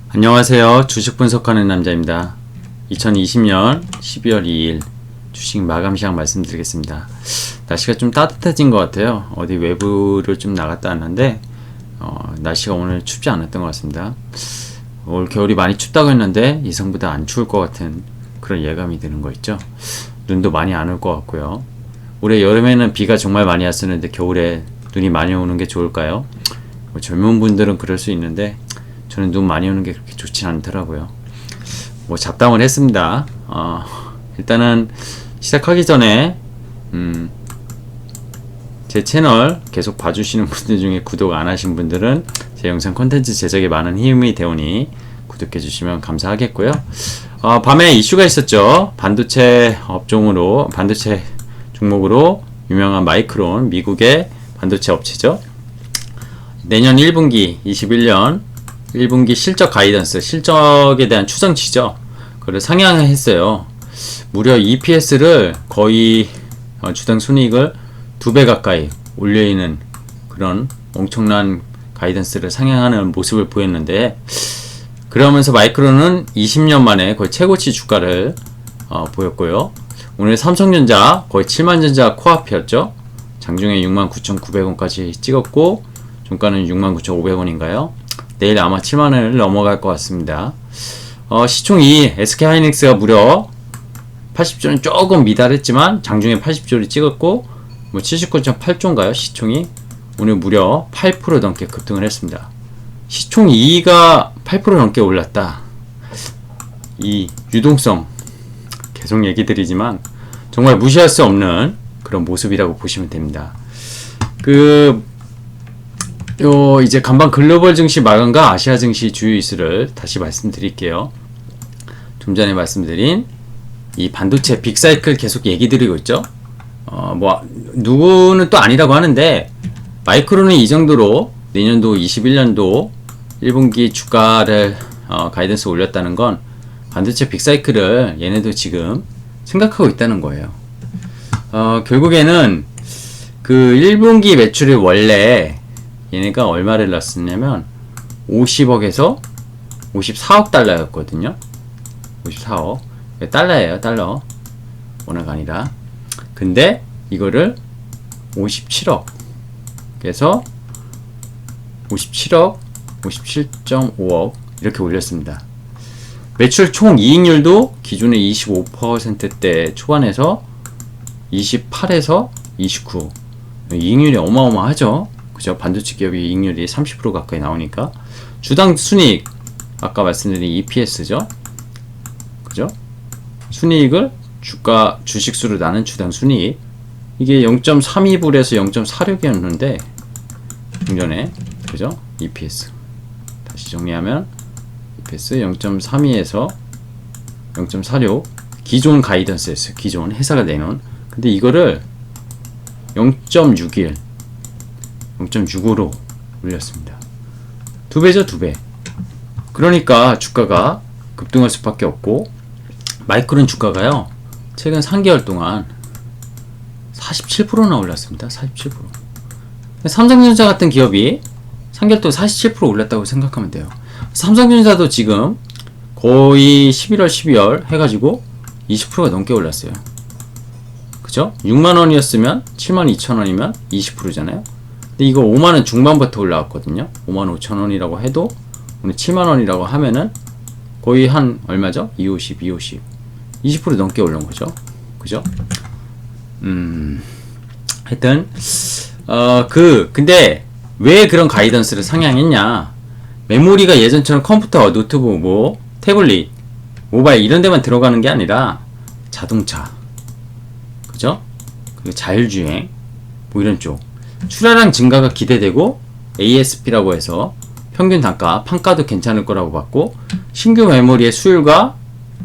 안녕하세요. 주식 분석하는 남자입니다. 2020년 12월 2일 주식 마감 시장 말씀드리겠습니다. 날씨가 좀 따뜻해진 것 같아요. 어디 외부를 좀 나갔다 왔는데 날씨가 오늘 춥지 않았던 것 같습니다. 올 겨울이 많이 춥다고 했는데 이성보다 안 추울 것 같은 그런 예감이 드는 거 있죠. 눈도 많이 안 올 것 같고요. 올해 여름에는 비가 정말 많이 왔었는데 겨울에 눈이 많이 오는 게 좋을까요? 젊은 분들은 그럴 수 있는데 저는 눈 많이 오는 게 그렇게 좋지 않더라고요. 잡담을 했습니다. 일단은 시작하기 전에 제 채널 계속 봐주시는 분들 중에 구독 안 하신 분들은 제 영상 콘텐츠 제작에 많은 힘이 되오니 구독해 주시면 감사하겠고요. 밤에 이슈가 있었죠. 반도체 업종으로, 반도체 종목으로 유명한 마이크론, 미국의 반도체 업체죠. 내년 1분기 21년 1분기 실적 가이던스, 실적에 대한 추정치죠. 그걸 상향했어요. 무려 EPS를 거의 주당 순이익을 2배 가까이 올려있는 그런 엄청난 가이던스를 상향하는 모습을 보였는데, 그러면서 마이크론은 20년 만에 거의 최고치 주가를 보였고요. 오늘 삼성전자 거의 7만전자 코앞이었죠. 장중에 69,900원까지 찍었고 종가는 69,500원인가요? 내일 아마 7만원을 넘어갈 것 같습니다. 시총이 SK하이닉스가 무려 80조는 조금 미달했지만 장중에 80조를 찍었고 79.8조인가요? 시총이 오늘 무려 8% 넘게 급등을 했습니다. 시총 2위가 8% 넘게 올랐다. 이 유동성 계속 얘기 드리지만 정말 무시할 수 없는 그런 모습이라고 보시면 됩니다. 이제 간밤 글로벌 증시 마감과 아시아 증시 주요 이슈를 다시 말씀드릴게요. 좀 전에 말씀드린 이 반도체 빅사이클 계속 얘기 드리고 있죠. 누구는 또 아니라고 하는데, 마이크론은 이 정도로 내년도 21년도 1분기 주가를 가이던스 올렸다는 건 반도체 빅사이클을 얘네도 지금 생각하고 있다는 거예요. 결국에는 그 1분기 매출이 원래 얘네가 얼마를 났었냐면 50억에서 54억 달러였거든요. 54억 달러예요. 달러, 원화가 아니라. 근데 이거를 57억 그래서 57억 57.5억 이렇게 올렸습니다. 매출 총 이익률도 기존의 25%대 초반에서 28에서 29. 이익률이 어마어마하죠. 그죠? 반도체 기업이 이익률이 30% 가까이 나오니까. 주당 순이익, 아까 말씀드린 EPS죠. 그죠? 순이익을 주식수로 나눈 주당 순이익, 이게 0.32불에서 0.46이었는데 중전에, 그죠? EPS 다시 정리하면 EPS 0.32에서 0.46, 기존 가이던스였어요. 기존 회사가 내놓은. 근데 이거를 0.61 0.65로 올렸습니다. 2배죠, 2배. 그러니까 주가가 급등할 수밖에 없고, 마이크론 주가가요, 최근 3개월 동안 47%나 올랐습니다. 47%. 삼성전자 같은 기업이 3개월 동안 47% 올랐다고 생각하면 돼요. 삼성전자도 지금 거의 11월, 12월 해가지고 20%가 넘게 올랐어요. 그죠? 6만원이었으면 72,000원이면 20%잖아요. 근데 이거 5만원 중반부터 올라왔거든요. 55,000원이라고 해도 오늘 7만원이라고 하면은 거의 한 얼마죠? 250, 20% 넘게 올라온 거죠. 그죠? 하여튼 근데 왜 그런 가이던스를 상향했냐? 메모리가 예전처럼 컴퓨터, 노트북, 태블릿, 모바일 이런 데만 들어가는 게 아니라 자동차, 그죠? 그리고 자율주행, 이런 쪽 출하량 증가가 기대되고, ASP라고 해서 평균 단가, 판가도 괜찮을 거라고 봤고, 신규 메모리의 수율과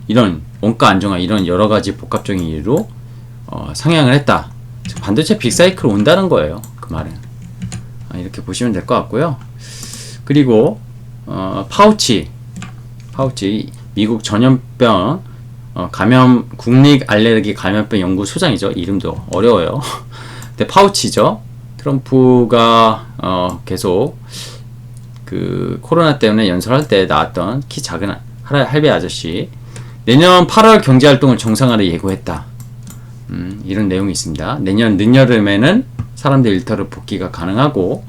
이런 원가 안정화, 이런 여러가지 복합적인 이유로 상향을 했다. 반도체 빅사이클 온다는 거예요. 그 말은 이렇게 보시면 될 것 같고요. 그리고 파우치 미국 전염병 국립 알레르기 감염병 연구소장이죠. 이름도 어려워요. 근데 파우치죠. 트럼프가 계속 그 코로나 때문에 연설할 때 나왔던 키 작은 할배 아저씨 내년 8월 경제활동을 정상화를 예고했다. 이런 내용이 있습니다. 내년 늦여름에는 사람들 일터로 복귀가 가능하고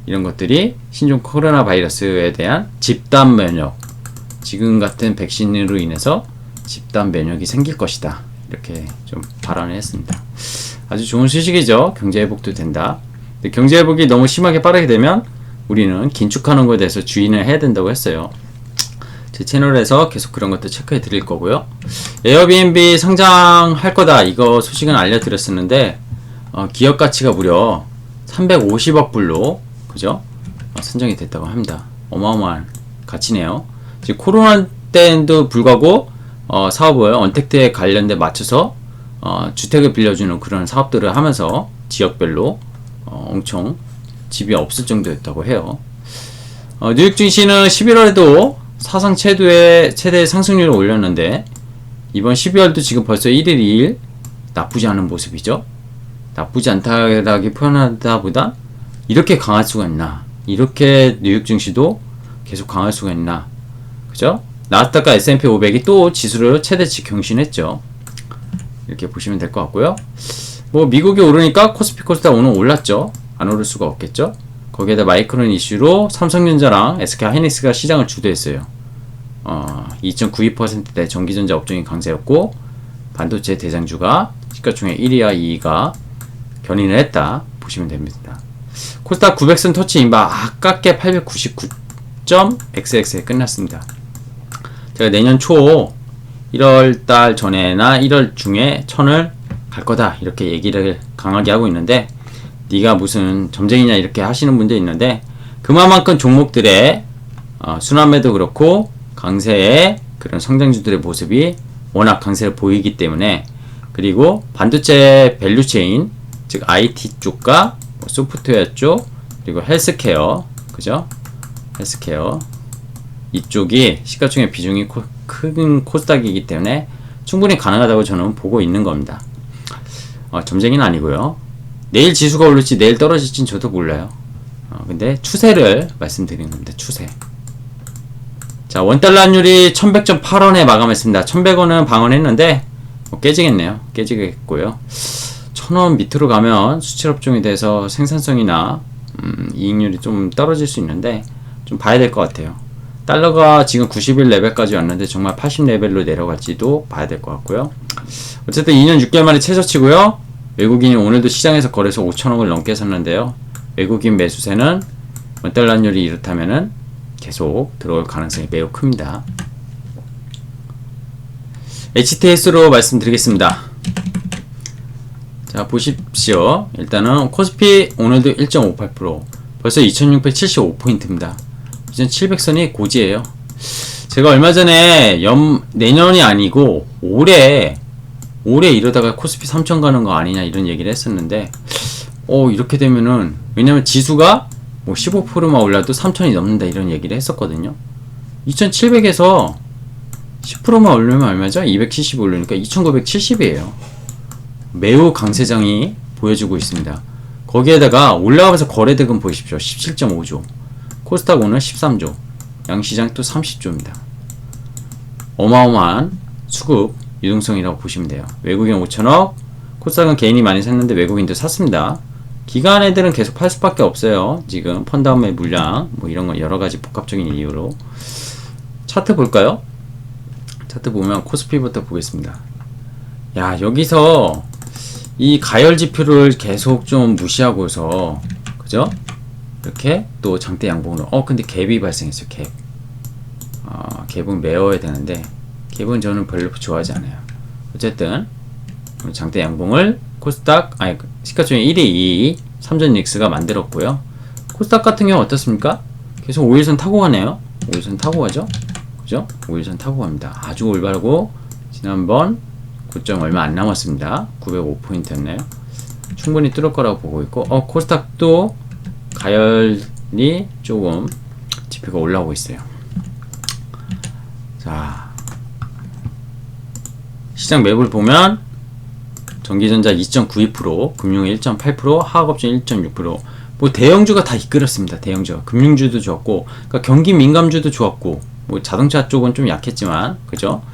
이런 것들이 신종 코로나 바이러스에 대한 집단 면역, 지금 같은 백신으로 인해서 집단 면역이 생길 것이다. 이렇게 좀 발언을 했습니다. 아주 좋은 소식이죠. 경제회복도 된다. 근데 경제회복이 너무 심하게 빠르게 되면 우리는 긴축하는 것에 대해서 주의를 해야 된다고 했어요. 제 채널에서 계속 그런 것도 체크해 드릴 거고요. 에어비앤비 상장할 거다. 이거 소식은 알려드렸었는데 기업 가치가 무려 350억 불로 그죠? 선정이 됐다고 합니다. 어마어마한 가치네요. 지금 코로나 때에도 불구하고 사업을 언택트에 관련돼 맞춰서 주택을 빌려주는 그런 사업들을 하면서 지역별로 엄청 집이 없을 정도였다고 해요. 뉴욕 증시는 11월에도 사상 최대 상승률을 올렸는데 이번 12월도 지금 벌써 1일 2일 나쁘지 않은 모습이죠. 나쁘지 않다라기 표현하다 보다 이렇게 강할 수가 있나, 이렇게 뉴욕 증시도 계속 강할 수가 있나, 그죠? 나스닥과 S&P 500이 또 지수를 최대치 경신했죠. 이렇게 보시면 될 것 같고요. 뭐 미국이 오르니까 코스피 코스닥 오늘 올랐죠. 안 오를 수가 없겠죠. 거기에다 마이크론 이슈로 삼성전자랑 SK하이닉스가 시장을 주도했어요. 2.92%대 전기전자 업종이 강세였고 반도체 대장주가 시가총액 1위와 2위가 견인을 했다 보시면 됩니다. 코스닥 900선 터치 인바 아깝게 899.xx에 끝났습니다. 제가 내년 초 1월달 전에나 1월 중에 1000을 갈 거다 이렇게 얘기를 강하게 하고 있는데 네가 무슨 점쟁이냐 이렇게 하시는 분도 있는데 그만큼 종목들의 순환매도 그렇고 강세의 그런 성장주들의 모습이 워낙 강세를 보이기 때문에 그리고 반도체 밸류체인 즉 IT 쪽과 소프트웨어 쪽 그리고 헬스케어 그죠? 헬스케어 이쪽이 시가총액 비중이 큰 코스닥이기 때문에 충분히 가능하다고 저는 보고 있는 겁니다. 점쟁이는 아니고요. 내일 지수가 오를지 내일 떨어질지는 저도 몰라요. 근데 추세를 말씀드리는 겁니다. 추세. 자, 원달러 환율이 1100.8원에 마감했습니다. 1100원은 방어했는데 깨지겠네요. 깨지겠고요. 1000원 밑으로 가면 수출업종에 대해서 생산성이나 이익률이 좀 떨어질 수 있는데 좀 봐야 될 것 같아요. 달러가 지금 91 레벨까지 왔는데 정말 80 레벨로 내려갈지도 봐야 될 것 같고요. 어쨌든 2년 6개월 만에 최저치고요. 외국인이 오늘도 시장에서 거래소 5천억을 넘게 샀는데요. 외국인 매수세는 원달러 환율이 이렇다면은 계속 들어올 가능성이 매우 큽니다. HTS로 말씀드리겠습니다. 자, 보십시오. 일단은 코스피 오늘도 1.58% 벌써 2675포인트입니다. 2700선이 고지예요. 제가 얼마 전에 내년이 아니고 올해 이러다가 코스피 3000 가는 거 아니냐 이런 얘기를 했었는데 이렇게 되면은 왜냐면 지수가 뭐 15%만 올라도 3000이 넘는다 이런 얘기를 했었거든요. 2700에서 10%만 올리면 얼마죠? 270 올리니까 2970이에요. 매우 강세장이 보여주고 있습니다. 거기에다가 올라가면서 거래대금 보십시오. 17.5조. 코스닥 오늘 13조. 양시장 또 30조입니다. 어마어마한 수급 유동성이라고 보시면 돼요. 외국인 5천억, 코스닥은 개인이 많이 샀는데 외국인도 샀습니다. 기관 애들은 계속 팔 수밖에 없어요. 지금 펀드매매 물량 뭐 이런 거 여러 가지 복합적인 이유로. 차트 볼까요? 차트 보면 코스피부터 보겠습니다. 야, 여기서 이 가열 지표를 계속 좀 무시하고서 그죠? 이렇게 또 장대 양봉으로 근데 갭이 발생했어요. 갭. 갭은 메워야 되는데 갭은 저는 별로 좋아하지 않아요. 어쨌든 장대 양봉을 코스닥 시가총액 1위 2위 삼전닉스가 만들었고요. 코스닥 같은 경우 어떻습니까? 계속 5일선 타고 가네요. 5일선 타고 가죠. 그죠? 5일선 타고 갑니다. 아주 올바르고 지난번 고점 얼마 안 남았습니다. 905포인트였네요. 충분히 뚫을 거라고 보고 있고 코스닥도 가열이 조금 지표가 올라오고 있어요. 자, 시장 맵을 보면 전기전자 2.92%, 금융 1.8%, 화학업종 1.6%, 뭐 대형주가 다 이끌었습니다. 대형주가 금융주도 좋았고, 그러니까 경기 민감주도 좋았고, 뭐 자동차 쪽은 좀 약했지만, 그죠?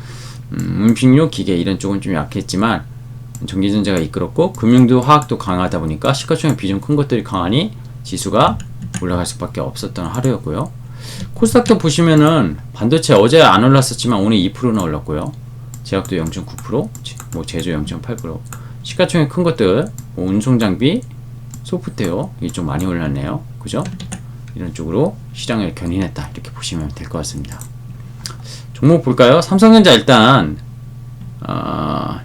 음식료, 기계 이런 쪽은 좀 약했지만 전기전자가 이끌었고, 금융도 화학도 강하다 보니까 시가총액 비중 큰 것들이 강하니 지수가 올라갈 수밖에 없었던 하루였고요. 코스닥도 보시면은 반도체 어제 안 올랐었지만 오늘 2%나 올랐고요. 제약도 0.9%, 뭐 제조 0.8%, 시가총액 큰 것들, 뭐 운송장비, 소프트웨어 이게 좀 많이 올랐네요. 그죠? 이런 쪽으로 시장을 견인했다 이렇게 보시면 될 것 같습니다. 종목 볼까요? 삼성전자 일단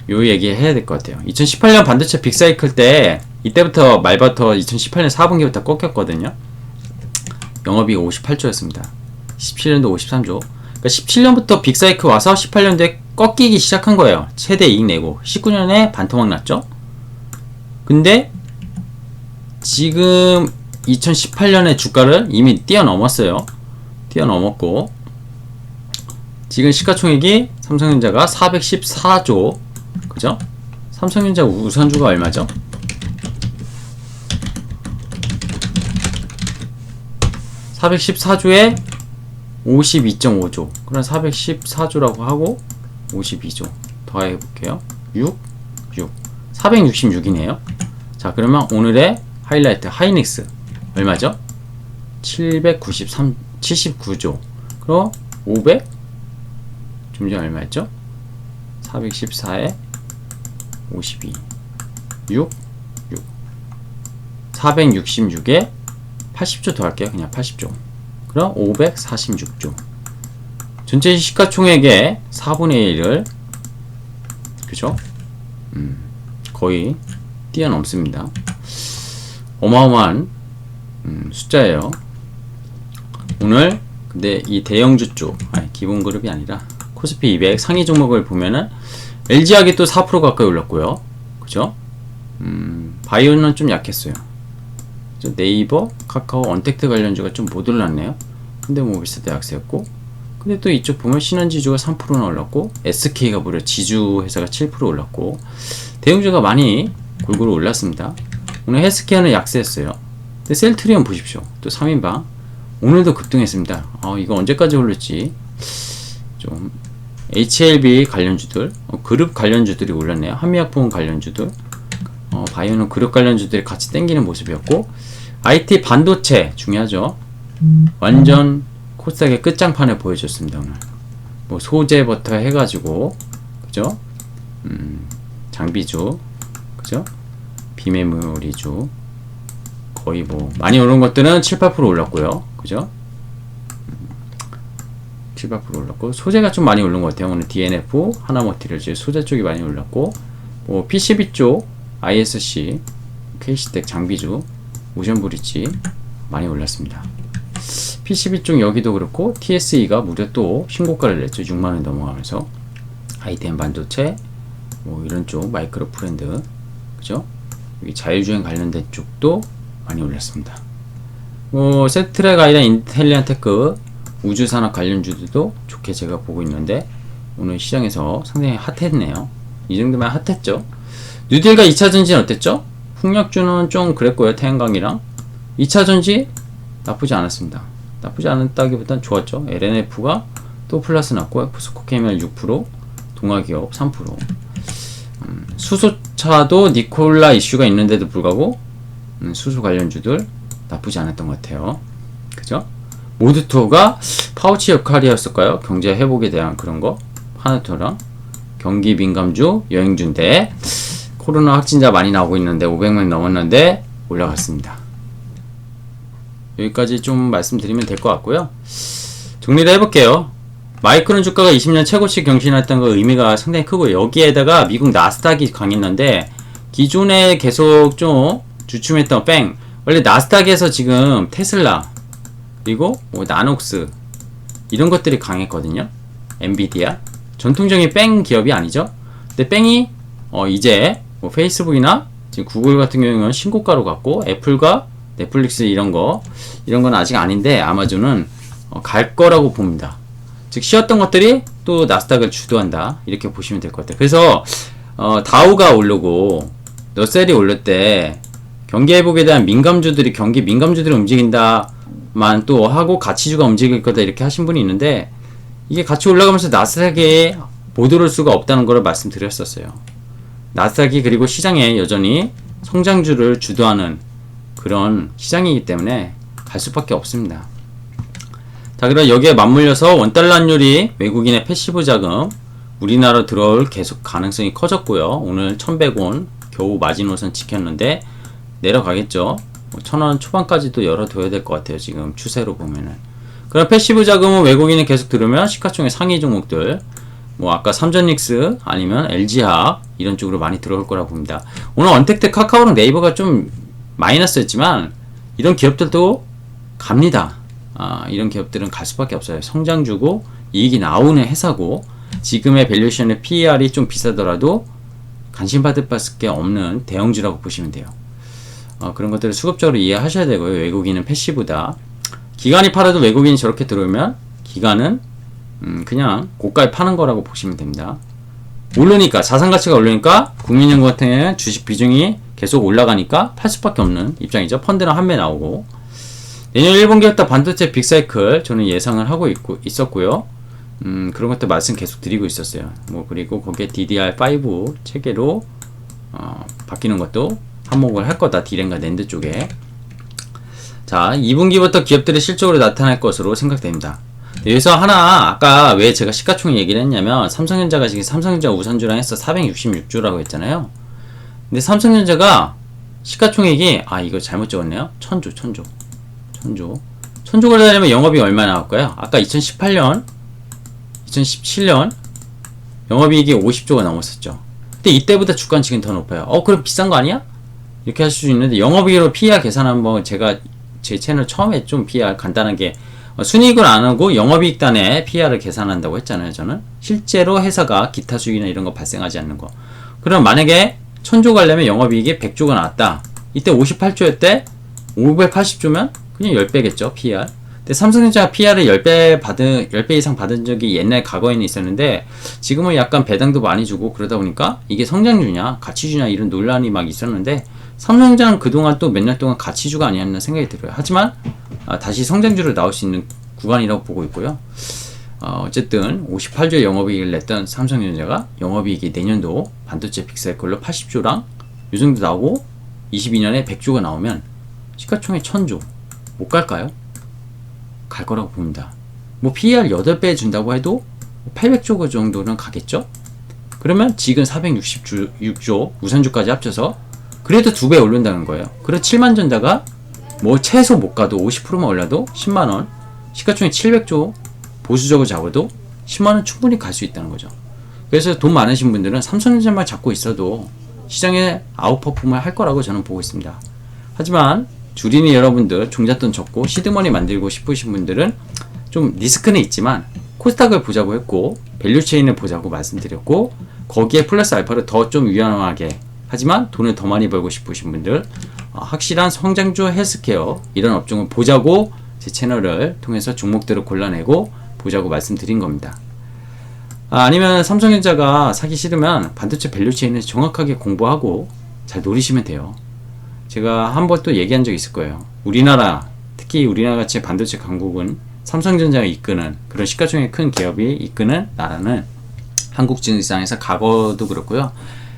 요 얘기 해야 될 것 같아요. 2018년 반도체 빅사이클 때 이때부터 말부터 2018년 4분기부터 꺾였거든요. 영업이익 58조였습니다. 17년도 53조. 그러니까 17년부터 빅사이클 와서 18년도에 꺾이기 시작한 거예요. 최대 이익 내고 19년에 반토막 났죠. 근데 지금 2018년에 주가를 이미 뛰어넘었어요. 뛰어넘었고 지금 시가총액이 삼성전자가 414조, 그죠? 삼성전자 우선주가 얼마죠? (414조에) 52.5조. 그럼 414조라고 하고 52조 더해볼게요. 6 466이네요 자, 그러면 오늘의 하이라이트 하이닉스 얼마죠? 79조. 그럼 500 좀 전에 얼마였죠? 414에 52 6 466에 80조 더 할게요. 그냥 80조. 그럼 546조. 전체 시가총액의 4분의 1을 그죠? 거의 뛰어넘습니다. 어마어마한 숫자예요. 오늘 근데 이 대형주 쪽, 기본 그룹이 아니라 코스피 200 상위 종목을 보면은 LG화학이 또 4% 가까이 올랐고요. 그죠? 바이오는 좀 약했어요. 네이버, 카카오, 언택트 관련주가 좀 못 올랐네요. 현대모비스도 약세였고, 근데 또 이쪽 보면 신한지주가 3%나 올랐고, SK가 무려 지주 회사가 7% 올랐고, 대형주가 많이 골고루 올랐습니다. 오늘 헬스케어는 약세였어요. 근데 셀트리온 보십시오. 또 3인방 오늘도 급등했습니다. 이거 언제까지 오를지. 좀 HLB 관련주들, 그룹 관련주들이 올랐네요. 한미약품 관련주들, 바이오는 그룹 관련주들이 같이 땡기는 모습이었고, IT 반도체 중요하죠. 완전 코스닥의 끝장판을 보여줬습니다. 오늘 뭐 소재부터 해가지고, 그죠? 장비주, 그죠? 비메모리주 거의 뭐 많이 오른 것들은 7, 8% 올랐고요. 그죠? 7, 8% 올랐고, 소재가 좀 많이 오른 것 같아요. 오늘 DNF, 하나머티리얼즈 소재 쪽이 많이 올랐고, 뭐 PCB 쪽 ISC, KC텍 장비주, 오션브리지 많이 올랐습니다. PCB 쪽 여기도 그렇고, TSE가 무려 또 신고가를 냈죠. 6만원 넘어가면서. ITM 반도체, 뭐 이런 쪽 마이크로 브랜드, 그죠? 여기 자율주행 관련된 쪽도 많이 올랐습니다. 뭐 세트랙 아이라 인텔리안 테크 우주산업 관련주들도 좋게 제가 보고 있는데, 오늘 시장에서 상당히 핫했네요. 이 정도면 핫했죠. 뉴딜과 2차전지는 어땠죠? 풍력주는 좀 그랬고요. 태양광이랑 2차전지 나쁘지 않았습니다. 나쁘지 않았다기보단 좋았죠. LNF가 또 플러스 났고요. 포스코케미칼 6%, 동아기업 3%. 수소차도 니콜라 이슈가 있는데도 불구하고 수소 관련주들 나쁘지 않았던 것 같아요. 그죠? 모드투어가 파우치 역할이었을까요? 경제 회복에 대한 그런 거. 하나투어랑 경기 민감주, 여행주인데 코로나 확진자 많이 나오고 있는데 500명 넘었는데 올라갔습니다. 여기까지 좀 말씀드리면 될 것 같고요. 정리를 해볼게요. 마이크론 주가가 20년 최고치 경신했던 거 의미가 상당히 크고, 여기에다가 미국 나스닥이 강했는데 기존에 계속 좀 주춤했던 원래 나스닥에서 지금 테슬라 그리고 뭐 나녹스 이런 것들이 강했거든요. 엔비디아 전통적인 기업이 아니죠. 근데 이 이제 뭐 페이스북이나 지금 구글 같은 경우는 신고가로 갔고, 애플과 넷플릭스 이런 건 아직 아닌데 아마존은 갈 거라고 봅니다. 즉 쉬었던 것들이 또 나스닥을 주도한다 이렇게 보시면 될 것 같아요. 그래서 다우가 오르고 너셀이 올릴 때 경기 회복에 대한 경기 민감주들이 움직인다만 또 하고 가치주가 움직일 거다 이렇게 하신 분이 있는데, 이게 같이 올라가면서 나스닥에 못 오를 수가 없다는 걸 말씀드렸었어요. 나스닥이 그리고 시장에 여전히 성장주를 주도하는 그런 시장이기 때문에 갈 수밖에 없습니다. 자, 그럼 여기에 맞물려서 원달러 환율이 외국인의 패시브 자금 우리나라 들어올 계속 가능성이 커졌고요. 오늘 1100원 겨우 마지노선 지켰는데 내려가겠죠. 1000원 초반까지도 열어둬야 될 것 같아요. 지금 추세로 보면은. 그럼 패시브 자금은 외국인이 계속 들으면 시가총액 상위 종목들, 뭐 아까 삼전닉스 아니면 LG화학 이런 쪽으로 많이 들어올 거라고 봅니다. 오늘 언택트 카카오랑 네이버가 좀 마이너스였지만 이런 기업들도 갑니다. 이런 기업들은 갈 수밖에 없어요. 성장주고 이익이 나오는 회사고 지금의 밸류에이션의 PER이 좀 비싸더라도 관심받을 수밖에 없는 대형주라고 보시면 돼요. 그런 것들을 수급적으로 이해하셔야 되고요. 외국인은 패시브다. 기관이 팔아도 외국인이 저렇게 들어오면 기관은 그냥 고가에 파는 거라고 보시면 됩니다. 오르니까, 자산가치가 오르니까 국민연금 같은 경우는 주식 비중이 계속 올라가니까 팔 수밖에 없는 입장이죠. 펀드는 한매 나오고, 내년 1분기였다 반도체 빅사이클 저는 예상을 하고 있었고요. 그런 것도 말씀 계속 드리고 있었어요. 뭐 그리고 거기에 DDR5 체계로 바뀌는 것도 한몫을 할 거다. D램과 낸드 쪽에. 자, 2분기부터 기업들의 실적으로 나타날 것으로 생각됩니다. 여기서 하나, 아까 왜 제가 시가총액 얘기를 했냐면 삼성전자가 지금 삼성전자 우선주랑 해서 466주라고 했잖아요. 근데 삼성전자가 시가총액이 이거 잘못 적었네요. 천조가 되려면 영업이 얼마 나올까요? 아까 2018년 2017년 영업이익이 50조가 넘었었죠. 근데 이때보다 주가는 지금 더 높아요. 그럼 비싼 거 아니야? 이렇게 할 수 있는데, 영업이익으로 PER 계산 한번 제가 제 채널 처음에 좀 PER 간단하게 순이익을 안 하고 영업이익단에 PER을 계산한다고 했잖아요. 저는 실제로 회사가 기타 수익이나 이런 거 발생하지 않는 거. 그럼 만약에 1000조 가려면 영업이익이 100조가 나왔다. 이때 58조였대 580조면 그냥 10배겠죠. PER. 근데 삼성전자가 PER을 10배 이상 받은 적이 옛날 과거에는 있었는데, 지금은 약간 배당도 많이 주고 그러다 보니까 이게 성장주냐 가치주냐 이런 논란이 막 있었는데, 삼성전자는 그동안 또 몇 년 동안 가치주가 아니었나 생각이 들어요. 하지만 다시 성장주로 나올 수 있는 구간이라고 보고 있고요. 어쨌든 58조 영업이익을 냈던 삼성전자가 영업이익이 내년도 반도체 빅사이클로 80조랑 요 정도 나오고 22년에 100조가 나오면 시가총액 1000조 못 갈까요? 갈 거라고 봅니다. 뭐 PER 8배 준다고 해도 800조 정도는 가겠죠? 그러면 지금 466조 우선주까지 합쳐서 그래도 2배 오른다는 거예요. 그래서 7만전자가 뭐 최소 못 가도 50%만 올라도 10만원, 시가총액 700조 보수적으로 잡아도 10만원 충분히 갈 수 있다는 거죠. 그래서 돈 많으신 분들은 삼성전자만 잡고 있어도 시장에 아웃퍼폼을 할 거라고 저는 보고 있습니다. 하지만 주린이 여러분들 종잣돈 적고 시드머니 만들고 싶으신 분들은 좀 리스크는 있지만 코스닥을 보자고 했고 밸류체인을 보자고 말씀드렸고, 거기에 플러스 알파를 더 좀 유연하게 하지만 돈을 더 많이 벌고 싶으신 분들, 확실한 성장주 헬스케어 이런 업종을 보자고 제 채널을 통해서 종목들을 골라내고 보자고 말씀드린 겁니다. 아니면 삼성전자가 사기 싫으면 반도체 밸류체인을 정확하게 공부하고 잘 노리시면 돼요. 제가 한번 또 얘기한 적 있을 거예요. 우리나라, 특히 우리나라 같이 반도체 강국은 삼성전자가 이끄는 그런 시가총액 큰 기업이 이끄는 나라는 한국 증시장에서 과거도 그렇고요.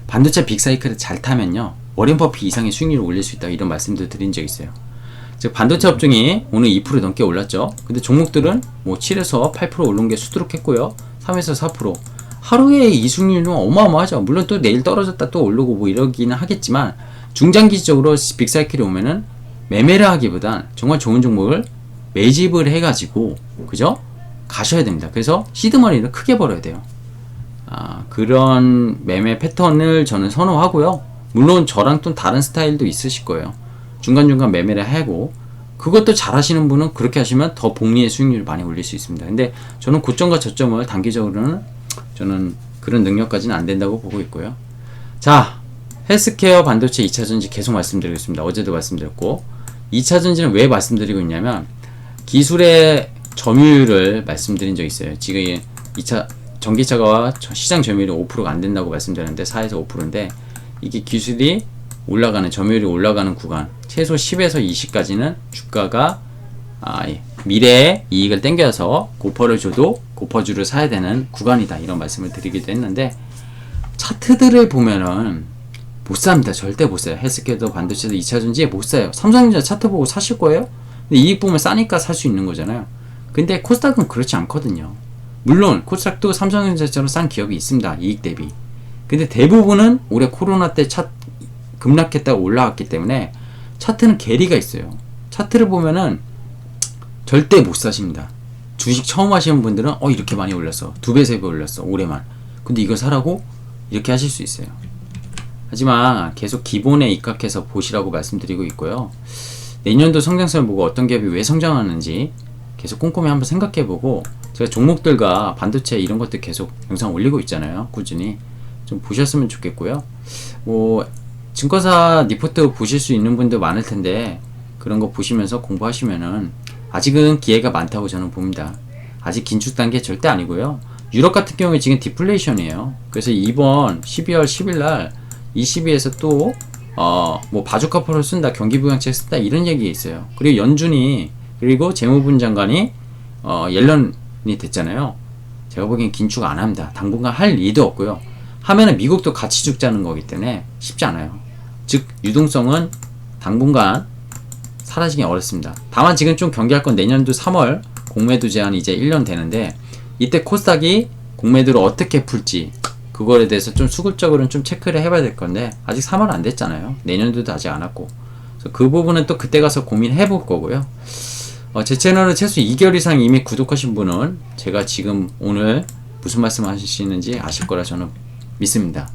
반도체 빅사이클을 잘 타면요, 워렌 버핏 이상의 수익률을 올릴 수 있다, 이런 말씀도 드린 적 있어요. 즉 반도체 업종이 오늘 2% 넘게 올랐죠. 근데 종목들은 뭐 7에서 8% 오른 게 수두룩했고요. 3에서 4%. 하루에 이 수익률은 어마어마하죠. 물론 또 내일 떨어졌다 또 오르고 뭐 이러기는 하겠지만, 중장기적으로 빅사이클이 오면은 매매를 하기보단 정말 좋은 종목을 매집을 해가지고, 그죠? 가셔야 됩니다. 그래서 시드머니를 크게 벌어야 돼요. 그런 매매 패턴을 저는 선호하고요. 물론 저랑 또 다른 스타일도 있으실 거예요. 중간중간 매매를 하고, 그것도 잘 하시는 분은 그렇게 하시면 더 복리의 수익률을 많이 올릴 수 있습니다. 근데 저는 고점과 저점을 단기적으로는 저는 그런 능력까지는 안 된다고 보고 있고요. 자, 헬스케어 반도체 2차전지 계속 말씀드리겠습니다. 어제도 말씀드렸고, 2차전지는 왜 말씀드리고 있냐면 기술의 점유율을 말씀드린 적이 있어요. 지금 2차 전기차가 시장 점유율이 5%가 안 된다고 말씀드렸는데 4에서 5%인데, 이게 기술이 올라가는 점유율이 올라가는 구간 최소 10에서 20까지는 주가가 미래의 이익을 땡겨서 고퍼를 줘도 고퍼주를 사야 되는 구간이다 이런 말씀을 드리기도 했는데 차트들을 보면은 못 삽니다. 절대 못 사요. 헬스케어도 반도체도 2차전지에 못 사요. 삼성전자 차트 보고 사실 거예요? 근데 이익 보면 싸니까 살 수 있는 거잖아요. 근데 코스닥은 그렇지 않거든요. 물론 코스닥도 삼성전자처럼 싼 기업이 있습니다. 이익 대비. 근데 대부분은 올해 코로나 때 급락했다가 올라왔기 때문에 차트는 괴리가 있어요. 차트를 보면은 절대 못 사십니다. 주식 처음 하시는 분들은 이렇게 많이 올렸어. 2배, 3배 올렸어. 올해만. 근데 이걸 사라고? 이렇게 하실 수 있어요. 하지만 계속 기본에 입각해서 보시라고 말씀드리고 있고요. 내년도 성장성을 보고 어떤 기업이 왜 성장하는지 계속 꼼꼼히 한번 생각해보고 제가 종목들과 반도체 이런 것들 계속 영상 올리고 있잖아요. 꾸준히 좀 보셨으면 좋겠고요. 뭐 증권사 리포트 보실 수 있는 분도 많을 텐데 그런 거 보시면서 공부하시면은 아직은 기회가 많다고 저는 봅니다. 아직 긴축 단계 절대 아니고요. 유럽 같은 경우에 지금 디플레이션이에요. 그래서 이번 12월 10일 날 ECB에서 또 뭐 바주카포를 쓴다, 경기부양책 쓴다 이런 얘기 있어요. 그리고 연준이 그리고 재무부 장관이 옐런이 됐잖아요. 제가 보기엔 긴축 안 합니다. 당분간 할 리도 없고요. 하면은 미국도 같이 죽자는 거기 때문에 쉽지 않아요. 즉 유동성은 당분간 사라지기 어렵습니다. 다만 지금 좀 경계할 건 내년도 3월 공매도 제한이 이제 1년 되는데 이때 코스닥이 공매도를 어떻게 풀지 그거에 대해서 좀 수급적으로는 좀 체크를 해봐야 될 건데 아직 3월 안 됐잖아요. 내년도도 아직 안 왔고 그래서 그 부분은 또 그때 가서 고민해 볼 거고요. 제 채널을 최소 2개월 이상 이미 구독하신 분은 제가 지금 오늘 무슨 말씀 하시는지 아실 거라 저는 믿습니다.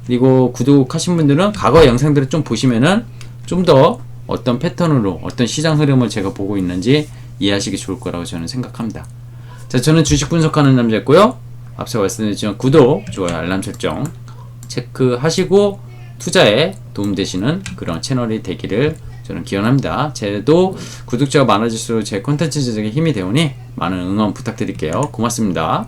그리고 구독하신 분들은 과거 영상들을 좀 보시면은 좀 더 어떤 패턴으로 어떤 시장 흐름을 제가 보고 있는지 이해하시기 좋을 거라고 저는 생각합니다. 자, 저는 주식 분석하는 남자였고요. 앞서 말씀드렸지만 구독, 좋아요, 알람 설정 체크하시고 투자에 도움되시는 그런 채널이 되기를 저는 기원합니다. 저도 구독자가 많아질수록 제 콘텐츠 제작에 힘이 되오니 많은 응원 부탁드릴게요. 고맙습니다.